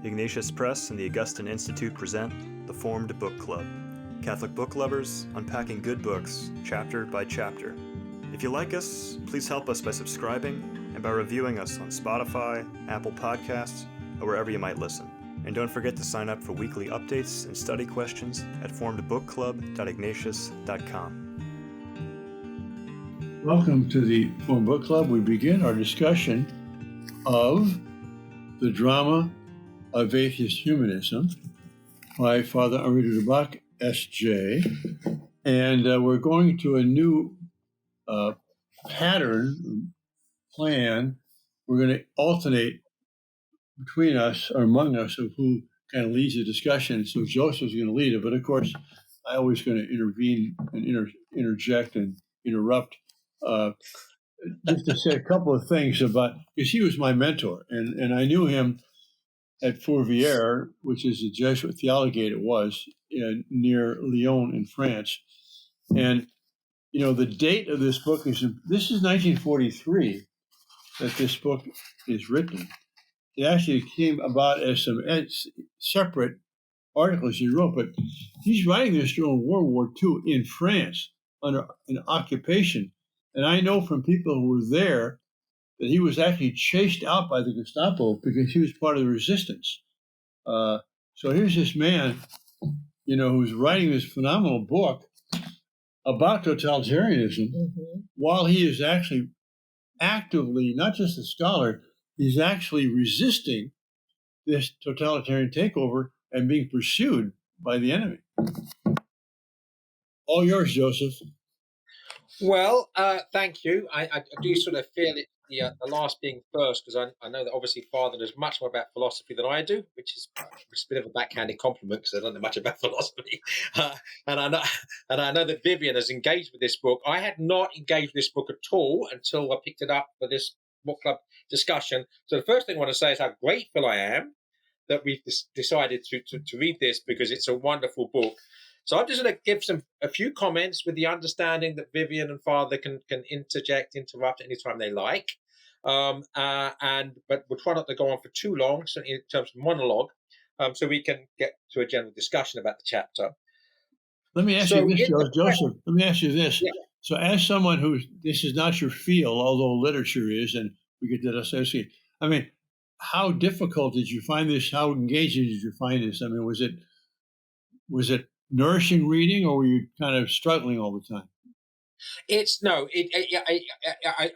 Ignatius Press and the Augustine Institute present the Formed Book Club. Catholic book lovers unpacking good books, chapter by chapter. If you like us, please help us by subscribing and by reviewing us on Spotify, Apple Podcasts, or wherever you might listen. And don't forget to sign up for weekly updates and study questions at formedbookclub.ignatius.com. Welcome to the Formed Book Club. We begin our discussion of the Drama of Atheist Humanism by Father Henri de Lubac, S.J. And we're going to a new plan. We're going to alternate between us or among us of who kind of leads the discussion. So Joseph's going to lead it, but of course, I always going to intervene and interject and interrupt. Just to say a couple of things about, because he was my mentor, and I knew him at Fourvière, which is a Jesuit theologate, it was, near Lyon in France. And, you know, the date of this book is 1943 that this book is written. It actually came about as some separate articles he wrote, but he's writing this during World War II in France under an occupation. And I know from people who were there that he was actually chased out by the Gestapo because he was part of the resistance. So here's this man, you know, who's writing this phenomenal book about totalitarianism while he is actually actively, not just a scholar, he's actually resisting this totalitarian takeover and being pursued by the enemy. All yours, Joseph. Well, thank you. I do sort of feel it, the last being first, because I know that obviously Father knows much more about philosophy than I do, which is a bit of a backhanded compliment because I don't know much about philosophy. And I know that Vivian has engaged with this book. I had not engaged with this book at all until I picked it up for this book club discussion. So the first thing I want to say is how grateful I am that we've decided to read this, because it's a wonderful book. So I'm just going to give a few comments with the understanding that Vivian and Father can interrupt anytime they like. But we'll try not to go on for too long, so in terms of monologue, so we can get to a general discussion about the chapter. Let me ask you this, Joseph. Let me ask you this. Yeah. So as someone this is not your field, although literature is, and we get that associate. I mean, how difficult did you find this? How engaging did you find this? I mean, was it nourishing reading, or were you kind of struggling all the time? I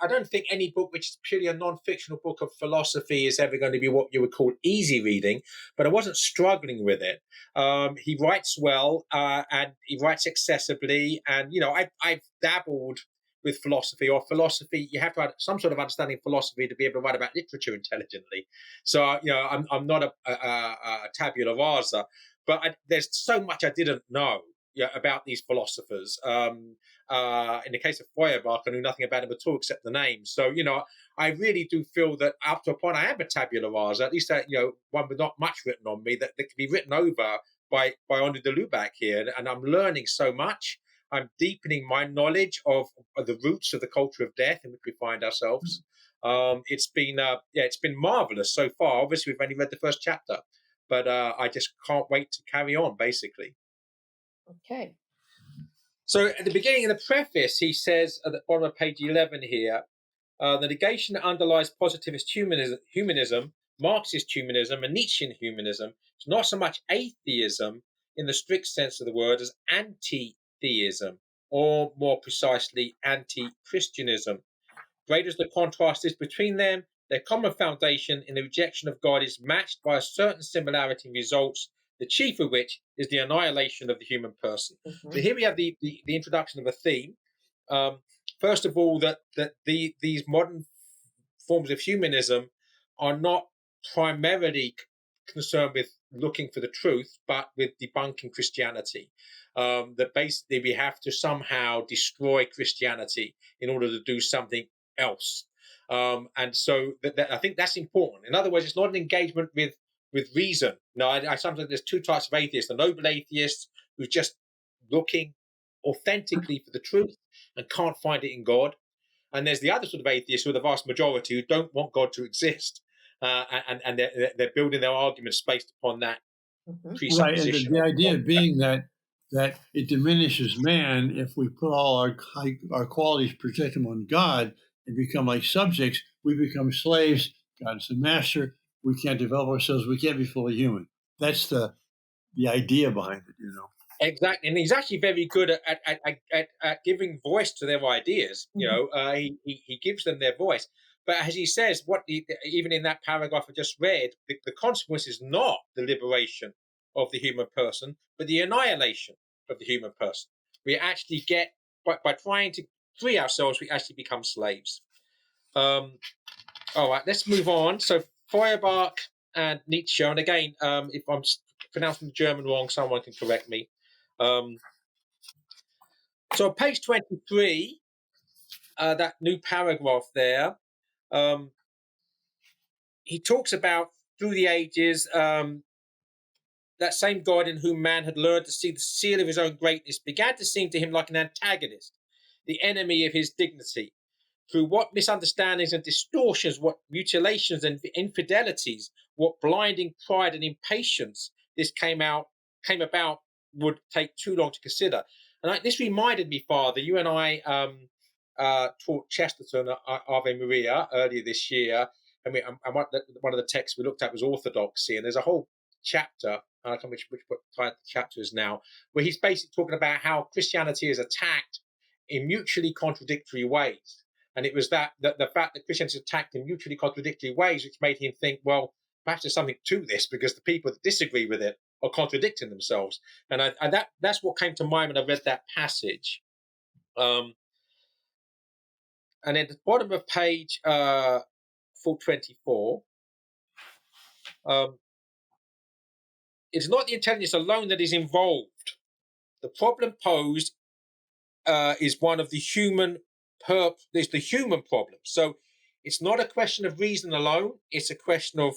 don't think any book which is purely a non-fictional book of philosophy is ever going to be what you would call easy reading, but I wasn't struggling with it. He writes well, and he writes accessibly, and, you know, I've dabbled with philosophy, you have to have some sort of understanding of philosophy to be able to write about literature intelligently. So, you know, I'm not a tabula rasa, but there's so much I didn't know about these philosophers. In the case of Feuerbach, I knew nothing about him at all except the name. So, you know, I really do feel that up to a point I am a tabula rasa, at least, you know, one with not much written on me that can be written over by Henri de Lubac here. And I'm learning so much. I'm deepening my knowledge of the roots of the culture of death in which we find ourselves. It's been marvelous so far. Obviously, we've only read the first chapter, but I just can't wait to carry on, basically. Okay. So at the beginning of the preface, he says at the bottom of page 11 here, the negation that underlies positivist humanism, Marxist humanism, and Nietzschean humanism is not so much atheism in the strict sense of the word as anti-theism, or more precisely, anti-Christianism. Great as the contrast is between them, their common foundation in the rejection of God is matched by a certain similarity in results, the chief of which is the annihilation of the human person. So here we have the introduction of a theme. First of all, that these modern forms of humanism are not primarily concerned with looking for the truth, but with debunking Christianity. That basically we have to somehow destroy Christianity in order to do something else. And so I think that's important. In other words, it's not an engagement with reason. No, I sometimes there's two types of atheists: the noble atheists who's just looking authentically for the truth and can't find it in God, and there's the other sort of atheists, who are the vast majority, who don't want God to exist and they're building their arguments based upon that Right, and presupposition. the idea being that it diminishes man if we put all our qualities, project them on God, and become like subjects. We become slaves. God is the master. We can't develop ourselves. We can't be fully human. That's the idea behind it, you know. Exactly, and he's actually very good at giving voice to their ideas. You know, he gives them their voice. But as he says, even in that paragraph I just read, the consequence is not the liberation of the human person, but the annihilation of the human person. We actually get by trying to free ourselves, we actually become slaves. All right, let's move on. So Feuerbach and Nietzsche, and again, if I'm pronouncing the German wrong, someone can correct me. So on page 23, that new paragraph there, he talks about through the ages, that same God in whom man had learned to see the seal of his own greatness began to seem to him like an antagonist, the enemy of his dignity. Through what misunderstandings and distortions, what mutilations and infidelities, what blinding pride and impatience this came about would take too long to consider. And this reminded me, Father, you and I taught Chesterton Ave Maria earlier this year, and one of the texts we looked at was orthodoxy, and there's a whole chapter, I can't remember which the chapter is now, where he's basically talking about how Christianity is attacked in mutually contradictory ways. And it was the fact that Christianity is attacked in mutually contradictory ways which made him think, well, perhaps there's something to this, because the people that disagree with it are contradicting themselves. And that's what came to mind when I read that passage. And then at the bottom of page 424, it's not the intelligence alone that is involved. The problem posed is one of the human there's the human problem. So it's not a question of reason alone. It's a question of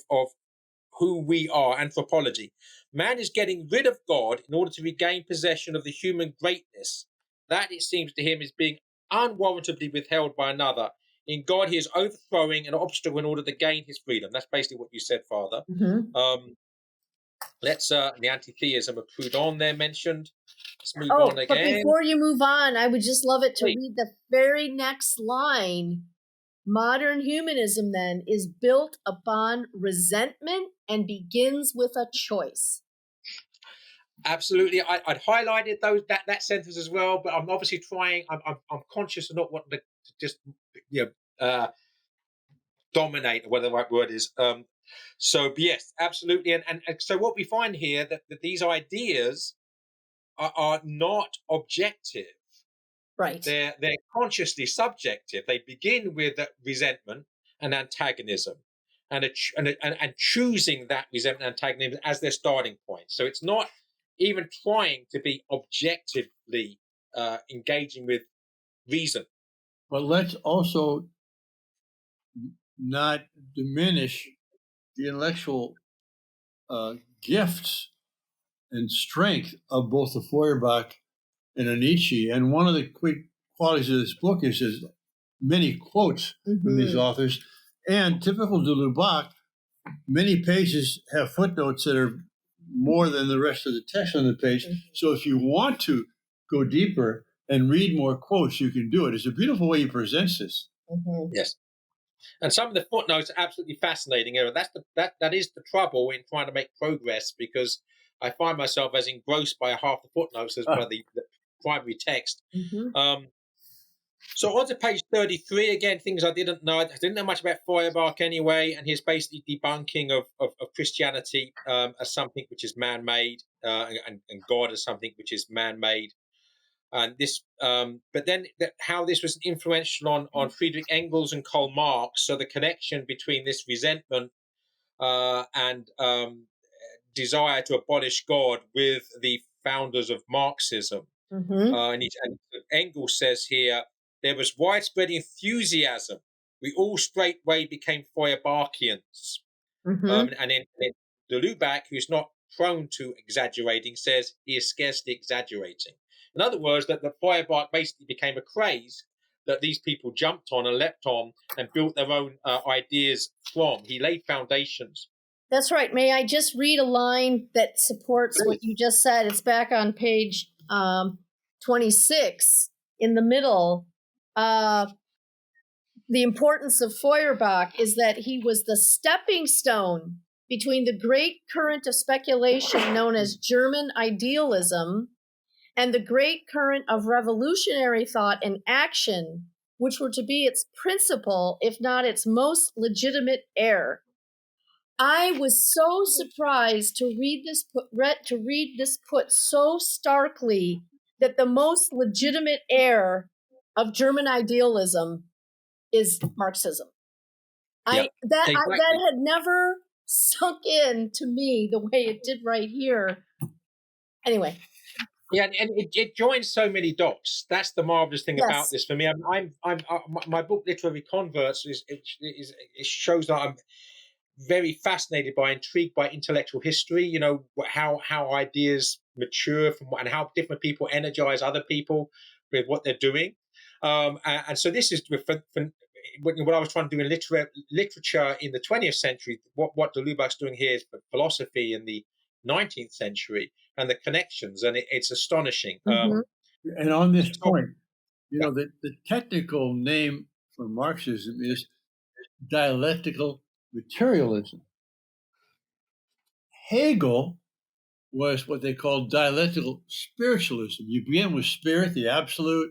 who we are, anthropology. Man is getting rid of God in order to regain possession of the human greatness. That, it seems to him, is being unwarrantably withheld by another. In God, he is overthrowing an obstacle in order to gain his freedom. That's basically what you said, Father. Let's the anti-theism of Proudhon there mentioned. Let's move on again. But before you move on, I would just love it to read the very next line. Modern humanism, then, is built upon resentment and begins with a choice. Absolutely, I'd highlighted that sentence as well, but I'm obviously trying. I'm conscious of not wanting to just dominate, whatever the right word is. So yes, absolutely, and so what we find here that these ideas are not objective. Right. They're consciously subjective. They begin with resentment and antagonism, and choosing that resentment and antagonism as their starting point. So it's not even trying to be objectively engaging with reason. But let's also not diminish the intellectual gifts and strength of both the Feuerbach and a Nietzsche. And one of the quick qualities of this book is there's many quotes from these authors. And typical de Lubac, many pages have footnotes that are more than the rest of the text on the page. So if you want to go deeper and read more quotes, you can do it. It's a beautiful way he presents this. Yes. And some of the footnotes are absolutely fascinating. That is the trouble in trying to make progress, because I find myself as engrossed by half the footnotes as by the primary text. So on to page 33, again, things I didn't know. I didn't know much about Feuerbach anyway, and his basically debunking of Christianity as something which is man-made, and God as something which is man-made. And this, but then how this was influential on Friedrich Engels and Karl Marx. So the connection between this resentment and desire to abolish God with the founders of Marxism. And Engels says here, there was widespread enthusiasm. We all straightway became Feuerbachians. And then de Lubac, who's not prone to exaggerating, says he is scarcely exaggerating. In other words, that the Feuerbach basically became a craze that these people jumped on and leapt on and built their own ideas from. He laid foundations. That's right. May I just read a line that supports what you just said? It's back on page 26 in the middle. The importance of Feuerbach is that he was the stepping stone between the great current of speculation known as German idealism and the great current of revolutionary thought and action, which were to be its principal, if not its most legitimate heir. I was so surprised to read this put so starkly, that the most legitimate heir of German idealism is Marxism. That had never sunk in to me the way it did right here. Anyway. Yeah, and it joins so many dots. That's the marvelous thing about this for me. My book Literary Converts it shows that I'm very fascinated by, intrigued by intellectual history. You know, how ideas mature and how different people energize other people with what they're doing. And so this is what I was trying to do in literature in the 20th century. What de Lubac's doing here is philosophy in the 19th century, and the connections, and it's astonishing. And on this point, you know, the technical name for Marxism is dialectical materialism. Hegel was what they call dialectical spiritualism. You begin with spirit, the absolute,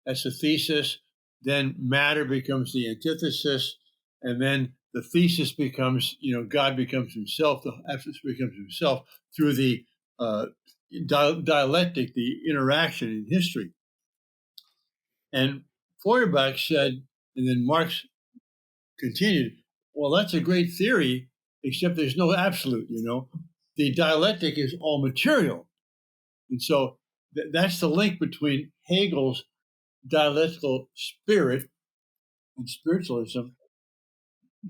that's the thesis, then matter becomes the antithesis, and then the thesis becomes, you know, God becomes himself, the absolute becomes himself through the dialectic, the interaction in history. And Feuerbach said, and then Marx continued, well, that's a great theory, except there's no absolute, you know. The dialectic is all material. And so that's the link between Hegel's dialectical spirit and spiritualism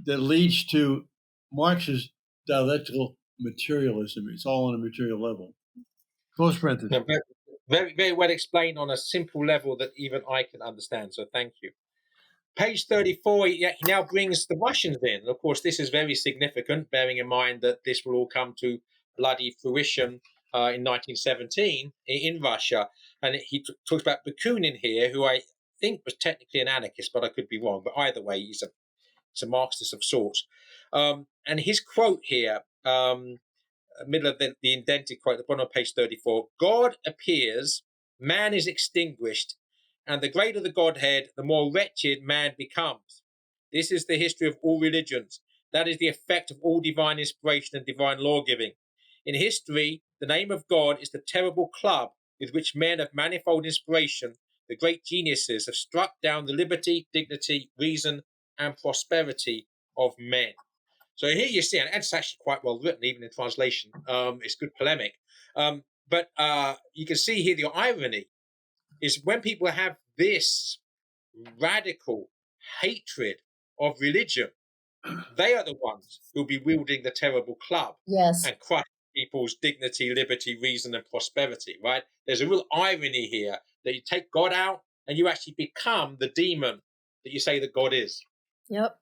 that leads to Marx's dialectical materialism. It's all on a material level. Close parenthesis. No, very, very well explained on a simple level that even I can understand. So thank you. Page 34, he now brings the Russians in. Of course, this is very significant, bearing in mind that this will all come to bloody fruition in 1917 in Russia. And he talks about Bakunin here, who I think was technically an anarchist, but I could be wrong. But either way, he's a Marxist of sorts. And his quote here, middle of the indented quote, the bottom of page 34, God appears, man is extinguished, and the greater the Godhead, the more wretched man becomes. This is the history of all religions. That is the effect of all divine inspiration and divine law-giving. In history, the name of God is the terrible club with which men of manifold inspiration, the great geniuses, have struck down the liberty, dignity, reason, and prosperity of men. So here you see, and it's actually quite well written, even in translation. It's good polemic. But you can see here the irony is when people have this radical hatred of religion, they are the ones who'll be wielding the terrible club and crush people's dignity, liberty, reason, and prosperity, right? There's a real irony here that you take God out and you actually become the demon that you say that God is. Yep.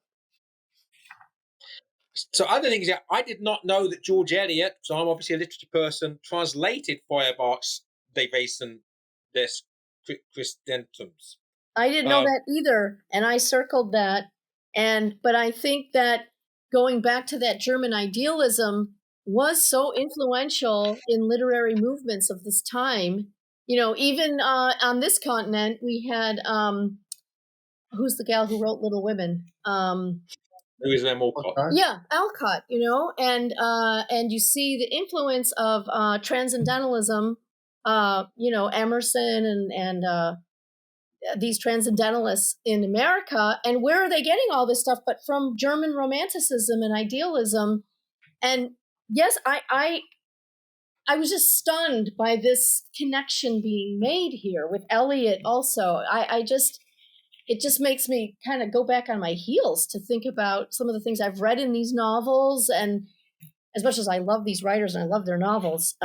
So other things, I did not know that George Eliot, so I'm obviously a literature person, translated Feuerbach's De Wesen des Christentums. I didn't know that either, and I circled that. But I think that going back to that German idealism was so influential in literary movements of this time. You know, even on this continent, we had who's the gal who wrote Little Women? Who is them Alcott? Yeah, Alcott. You know, and you see the influence of transcendentalism. You know, Emerson and these transcendentalists in America. And where are they getting all this stuff but from German romanticism and idealism? And yes, I was just stunned by this connection being made here with Eliot also. It just makes me kind of go back on my heels to think about some of the things I've read in these novels. And as much as I love these writers and I love their novels,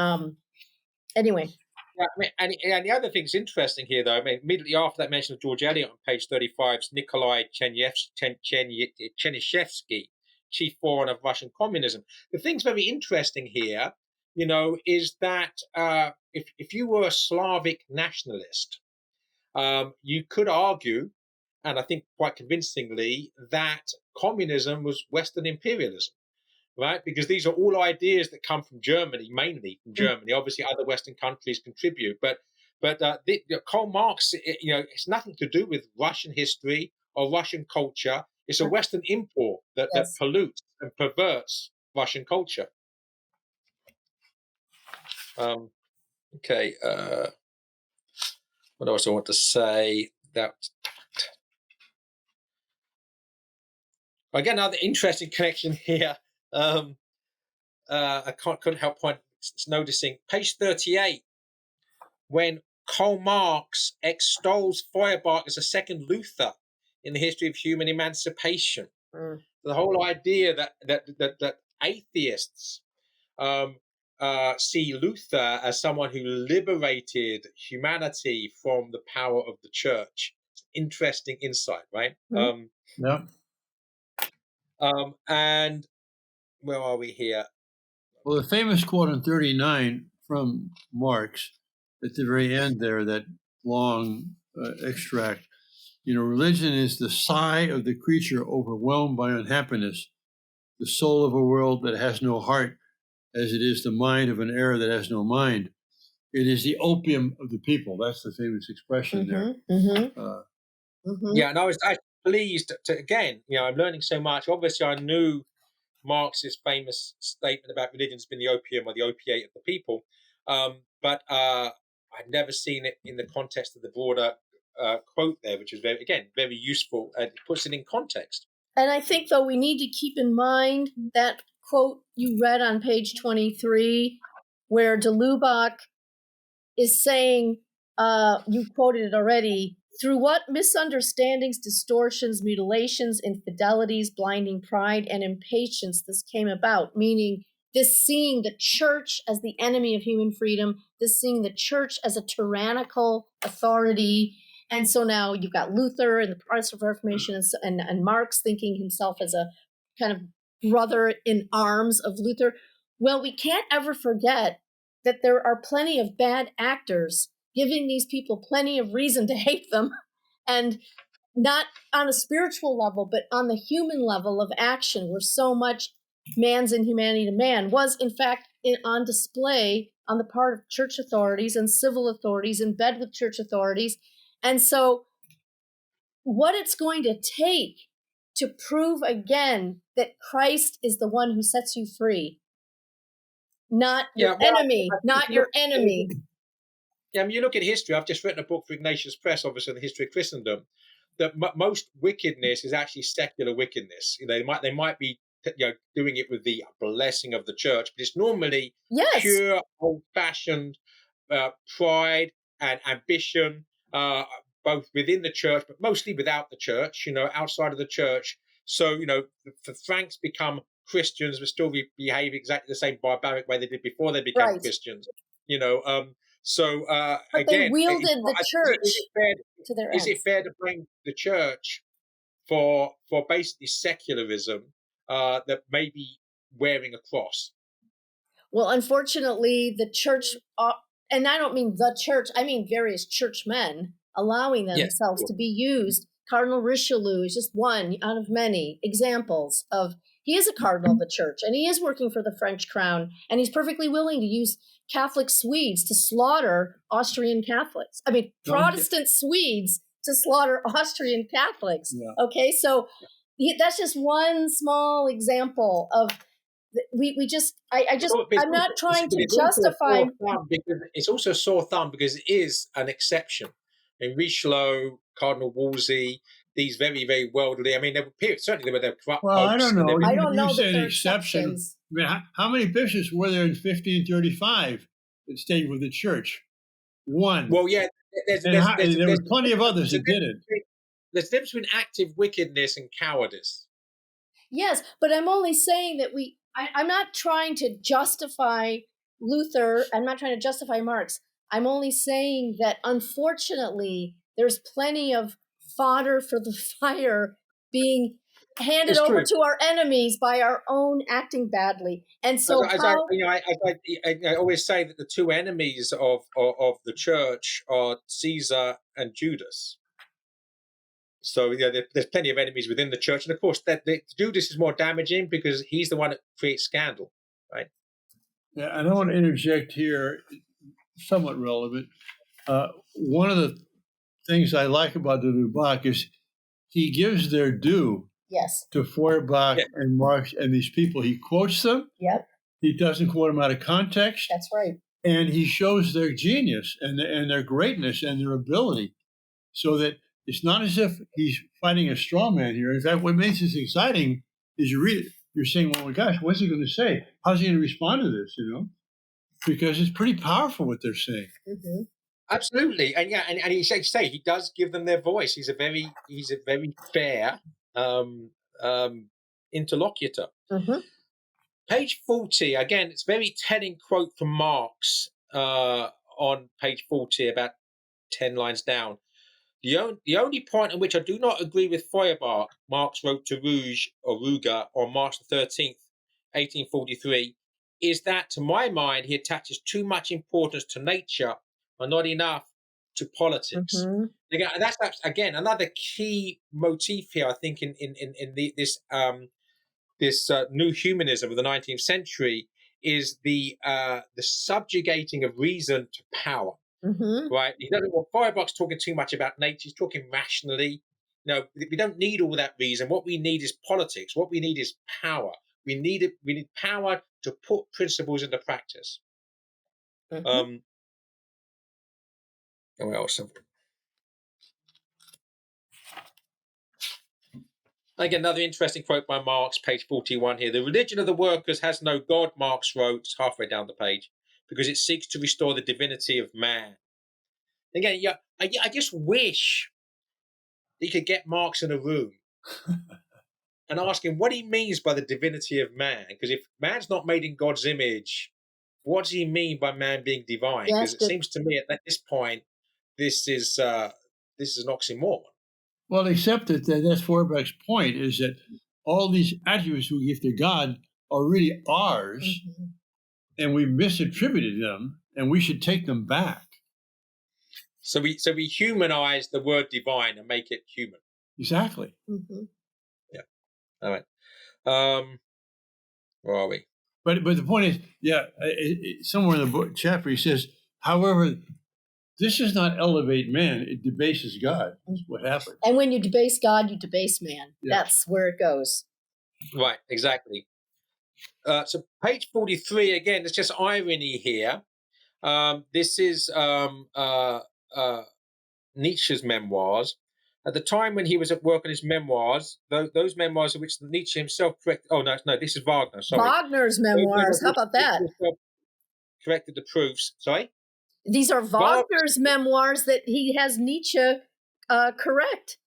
anyway. Yeah, I mean, and the other thing's interesting here, though. I mean, immediately after that mention of George Eliot on page 35 is Nikolai Chernyshevsky, chief foreigner of Russian communism. The thing's very interesting here, is that if you were a Slavic nationalist, you could argue, and I think quite convincingly, that communism was Western imperialism. Right, because these are all ideas that come from Germany, mainly from Germany. Obviously, other Western countries contribute, but Karl Marx, it's nothing to do with Russian history or Russian culture. It's a Western import that Yes. pollutes and perverts Russian culture. Okay, what else I want to say? That again, another interesting connection here. I couldn't help noticing page 38 when Karl Marx extols Feuerbach as a second Luther in the history of human emancipation. The whole idea that atheists see Luther as someone who liberated humanity from the power of the church. Interesting insight, right? Yeah. And where are we here? Well, the famous quote on 39 from Marx at the very end there, that long extract, religion is the sigh of the creature overwhelmed by unhappiness, the soul of a world that has no heart, as it is the mind of an era that has no mind. It is the opium of the people. That's the famous expression there. Yeah, and I was pleased to, again, I'm learning so much. Obviously, I knew Marx's famous statement about religion has been the opium or the opiate of the people, but I'd never seen it in the context of the broader quote there, which is very useful. It puts it in context. And I think, though, we need to keep in mind that quote you read on page 23, where de Lubac is saying, you quoted it already, through what misunderstandings, distortions, mutilations, infidelities, blinding pride, and impatience this came about, meaning this seeing the church as the enemy of human freedom, this seeing the church as a tyrannical authority. And so now you've got Luther and the Protestant Reformation and Marx thinking himself as a kind of brother in arms of Luther. Well, we can't ever forget that there are plenty of bad actors giving these people plenty of reason to hate them, and not on a spiritual level, but on the human level of action, where so much man's inhumanity to man was, in fact, on display on the part of church authorities and civil authorities in bed with church authorities. And so what it's going to take to prove again that Christ is the one who sets you free, not your enemy, not your enemy. Yeah, I mean, you look at history. I've just written a book for Ignatius Press, obviously, on the history of Christendom. That most wickedness is actually secular wickedness. They might be doing it with the blessing of the church, but it's normally pure, old-fashioned pride and ambition, both within the church, but mostly without the church. Outside of the church. So the Franks become Christians, but still behave exactly the same barbaric way they did before they became Christians. So but again, they wielded the church to their ends. Is it fair to blame the church for basically secularism that may be wearing a cross? Well, unfortunately, the church, and I don't mean the church, I mean various churchmen allowing themselves to be used. Cardinal Richelieu is just one out of many examples of, he is a cardinal of the church, and he is working for the French crown, and he's perfectly willing to use Catholic Swedes to slaughter Austrian Catholics. I mean, Protestant Swedes to slaughter Austrian Catholics. Yeah. Okay, so that's just one small example of, I'm not trying to justify. It's also a sore thumb because it is an exception. In Richelieu, Cardinal Wolsey, these very, very worldly. I mean, there were periods, certainly there were corrupt popes. I don't know. I don't know you say that exceptions. I mean, how many bishops were there in 1535 that stayed with the church? One. Well, yeah. There were plenty of others that did it. There's a difference between active wickedness and cowardice. Yes, but I'm only saying that I'm not trying to justify Luther. I'm not trying to justify Marx. I'm only saying that unfortunately, there's plenty of fodder for the fire being handed It's over true. to our enemies by our own acting badly. And so I always say that the two enemies of the church are Caesar and Judas. So there's plenty of enemies within the church, and of course that Judas is more damaging because he's the one that creates scandal, right? Yeah, and I want to interject here, somewhat relevant. One of the things I like about de Lubac is he gives their due yes. to Feuerbach and Marx and these people. He quotes them. Yep. He doesn't quote them out of context. That's right. And he shows their genius and their greatness and their ability, so that it's not as if he's fighting a straw man here. In fact, what makes this exciting is you're saying, well, my gosh, what's he going to say? How's he going to respond to this, Because it's pretty powerful what they're saying. Mm-hmm. Absolutely, and he does give them their voice. He's a very fair interlocutor. Mm-hmm. Page 40, again, it's a very telling quote from Marx on page 40, about 10 lines down. The only point in which I do not agree with Feuerbach, Marx wrote to Ruger on March 13th, 1843, is that, to my mind, he attaches too much importance to nature and not enough to politics. Mm-hmm. Again, that's again another key motif here, I think, in this new humanism of the 19th century, is the subjugating of reason to power. Mm-hmm. Right? He doesn't want Feuerbach's talking too much about nature. He's talking rationally. We don't need all that reason. What we need is politics. What we need is power. We need power to put principles into practice. Mm-hmm. What else? Again, another interesting quote by Marx, page 41 here. The religion of the workers has no God, Marx wrote, halfway down the page, because it seeks to restore the divinity of man. Again, I just wish that you could get Marx in a room and ask him what he means by the divinity of man. Because if man's not made in God's image, what does he mean by man being divine? Because it seems to me at this point, this is an oxymoron. Well, except that's Feuerbach's point, is that all these attributes we give to God are really ours, mm-hmm. and we misattributed them, and we should take them back. So we humanize the word divine and make it human. Exactly. Mm-hmm. Yeah. All right. Where are we? But the point is, somewhere in the book chapter he says, however, this does not elevate man; it debases God. That's what happens. And when you debase God, you debase man. Yeah. That's where it goes. Right. Exactly. So page 43 again. There's just irony here. This is Nietzsche's memoirs. At the time when he was at work on his memoirs, those memoirs of which Nietzsche himself corrected. Oh no, this is Wagner. Sorry, Wagner's memoirs. How about that? Corrected the proofs. Sorry. These are Wagner's memoirs that he has Nietzsche correct.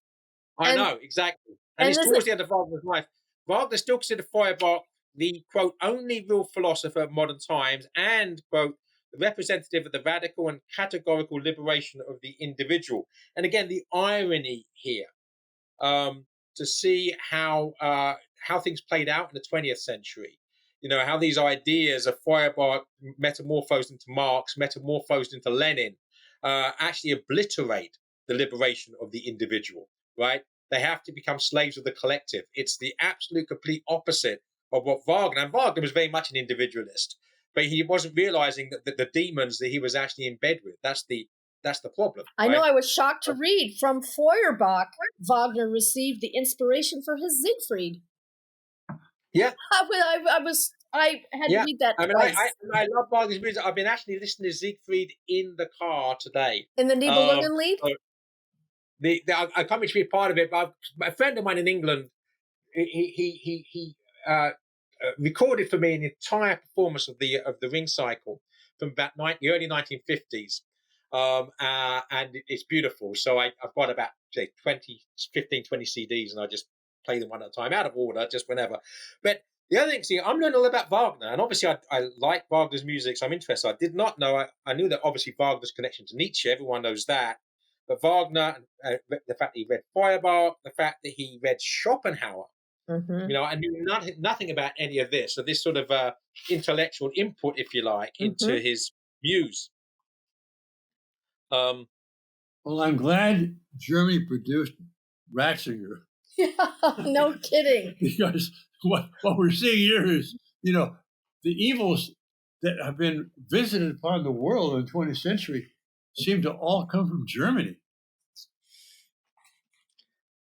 I know exactly, and it's towards the end of Wagner's life. Wagner still considered Feuerbach the quote only real philosopher of modern times, and quote the representative of the radical and categorical liberation of the individual. And again, the irony here, to see how things played out in the 20th century. How these ideas of Feuerbach metamorphosed into Marx, metamorphosed into Lenin, actually obliterate the liberation of the individual, right? They have to become slaves of the collective. It's the absolute complete opposite of what Wagner, and Wagner was very much an individualist, but he wasn't realizing that the demons that he was actually in bed with, that's the problem. I know. I was shocked to read from Feuerbach, Wagner received the inspiration for his Siegfried. Yeah, I had to read that twice. I love Wagner's music. I've been actually listening to Siegfried in the car today. In the Nibelungenlied? I can't be part of it, but a friend of mine in England, he recorded for me an entire performance of the Ring Cycle from about the early 1950s. And it's beautiful. So I've got about 15, 20 CDs, and I just play them one at a time, out of order, just whenever. But The other thing, see, I'm learning all about Wagner, and obviously I like Wagner's music, so I'm interested. I did not know, I knew that obviously Wagner's connection to Nietzsche, everyone knows that. But Wagner, the fact that he read Feuerbach, the fact that he read Schopenhauer, Mm-hmm. I knew nothing about any of this. So this sort of intellectual input, if you like, into Mm-hmm. his views. Well, I'm glad Germany produced Ratzinger. Yeah, no kidding. Because what we're seeing here is, the evils that have been visited upon the world in the 20th century seem to all come from Germany.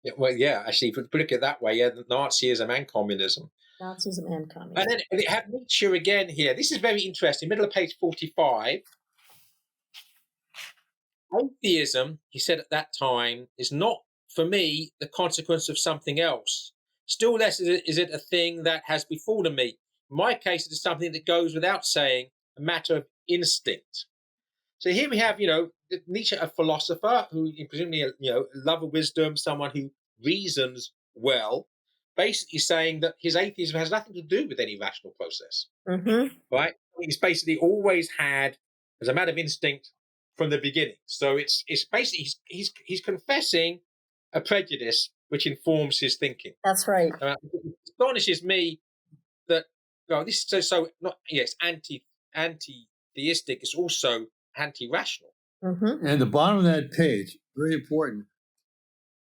Yeah, well, yeah, actually, if you look at it that way, yeah, Nazism and communism. Nazism and communism. And then they have Nietzsche again here. This is very interesting. Middle of page 45. Atheism, he said at that time, is not, for me, the consequence of something else. Still less is it a thing that has befallen me. In my case, it is something that goes without saying, a matter of instinct. So here we have, Nietzsche, a philosopher who presumably, love of wisdom, someone who reasons well, basically saying that his atheism has nothing to do with any rational process. Mm-hmm. Right? He's basically always had, as a matter of instinct, from the beginning. So it's basically he's confessing a prejudice which informs his thinking. That's right. It astonishes me that this is so not anti-theistic. It's also anti-rational. Mm-hmm. And the bottom of that page, very important.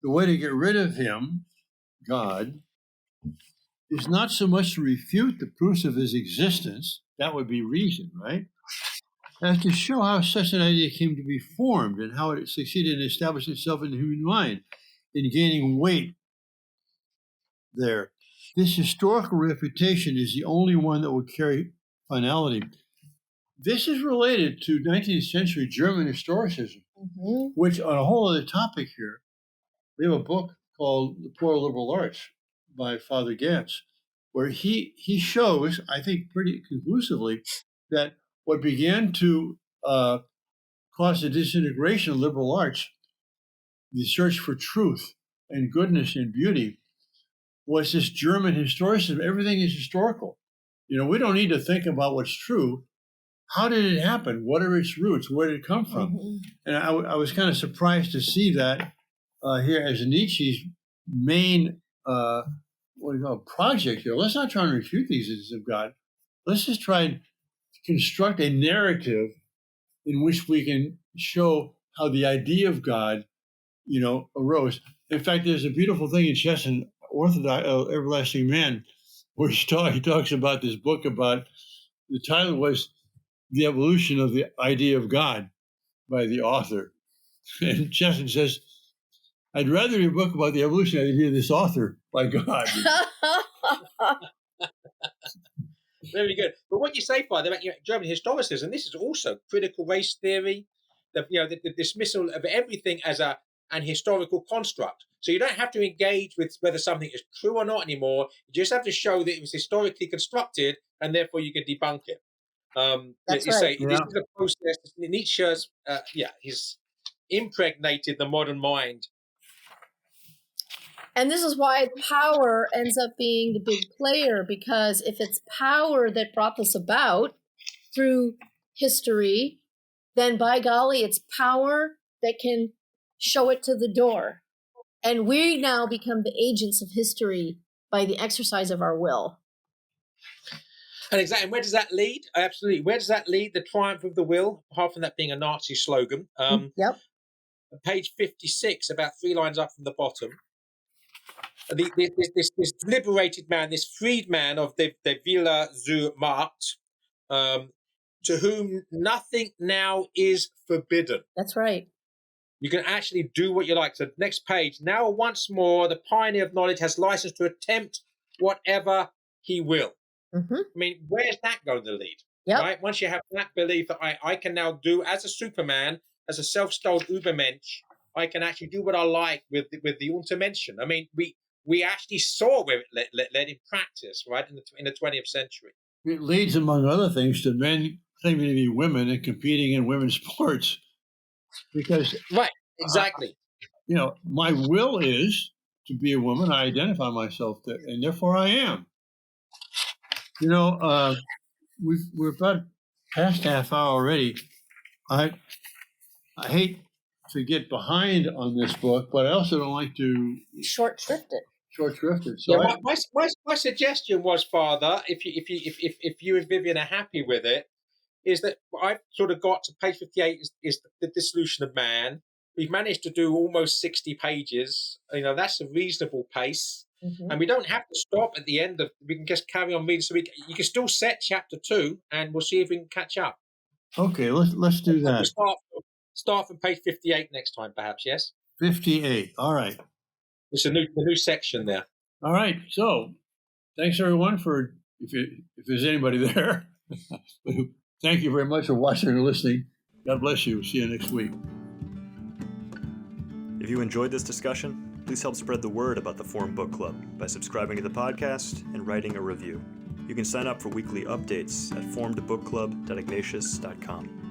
The way to get rid of him, God, is not so much to refute the proofs of his existence. That would be reason, right? As to show how such an idea came to be formed and how it succeeded in establishing itself in the human mind, in gaining weight there. This historical refutation is the only one that will carry finality. This is related to 19th century German historicism, Mm-hmm. which, on a whole other topic here, we have a book called The Poor Liberal Arts by Father Gantz, where he shows, I think pretty conclusively, that what began to cause the disintegration of liberal arts, the search for truth and goodness and beauty, was this German historicism. Everything is historical. We don't need to think about what's true. How did it happen? What are its roots? Where did it come from? Mm-hmm. And I was kind of surprised to see that here as Nietzsche's main project here. Let's not try and refute the existence of God. Let's just try and construct a narrative in which we can show how the idea of God, arose. In fact, there's a beautiful thing in Chesterton, Orthodox Everlasting Man, where he talks about this book about, the title was The Evolution of the Idea of God by the author. And Chesterton says, I'd rather read a book about the evolution of the idea of this author by God. Very good. But what you say, Father, about German historicism, this is also critical race theory, the dismissal of everything as an historical construct. So you don't have to engage with whether something is true or not anymore. You just have to show that it was historically constructed, and therefore you can debunk it. That's you right. say this is a process. Nietzsche's, he's impregnated the modern mind. And this is why power ends up being the big player, because if it's power that brought this about through history, then by golly, it's power that can show it to the door. And we now become the agents of history by the exercise of our will. And exactly, and where does that lead? Absolutely. Where does that lead? The triumph of the will, apart from that being a Nazi slogan. Yep. Page 56, about 3 lines up from the bottom. This liberated man, this freed man of the Villa zur Markt, to whom nothing now is forbidden. That's right. You can actually do what you like. So next page. Now once more, the pioneer of knowledge has license to attempt whatever he will. Mm-hmm. I mean, where's that going to lead? Yep. Right? Once you have that belief that I can now do as a Superman, as a self-styled Ubermensch, I can actually do what I like with the Untermenschen. I mean, we actually saw where it led in practice, right, in the 20th century. It leads, among other things, to men claiming to be women and competing in women's sports. Because, right, exactly. My will is to be a woman. I identify myself, and therefore I am. We're about past half hour already. I hate to get behind on this book, but I also don't like to Short shrift it. So Yeah, my suggestion was, Father, if you and Vivian are happy with it, is that I've sort of got to page 58 is the dissolution of man. We've managed to do almost 60 pages. That's a reasonable pace. Mhm. And we don't have to stop at the end we can just carry on reading. So you can still set chapter 2 and we'll see if we can catch up. Okay, let's do that. We'll start from page 58 next time, perhaps, yes? 58. All right. It's a new section there. All right. So thanks everyone for if there's anybody there. Thank you very much for watching and listening. God bless you. See you next week. If you enjoyed this discussion, please help spread the word about the Forum Book Club by subscribing to the podcast and writing a review. You can sign up for weekly updates at forumbookclub.ignatius.com.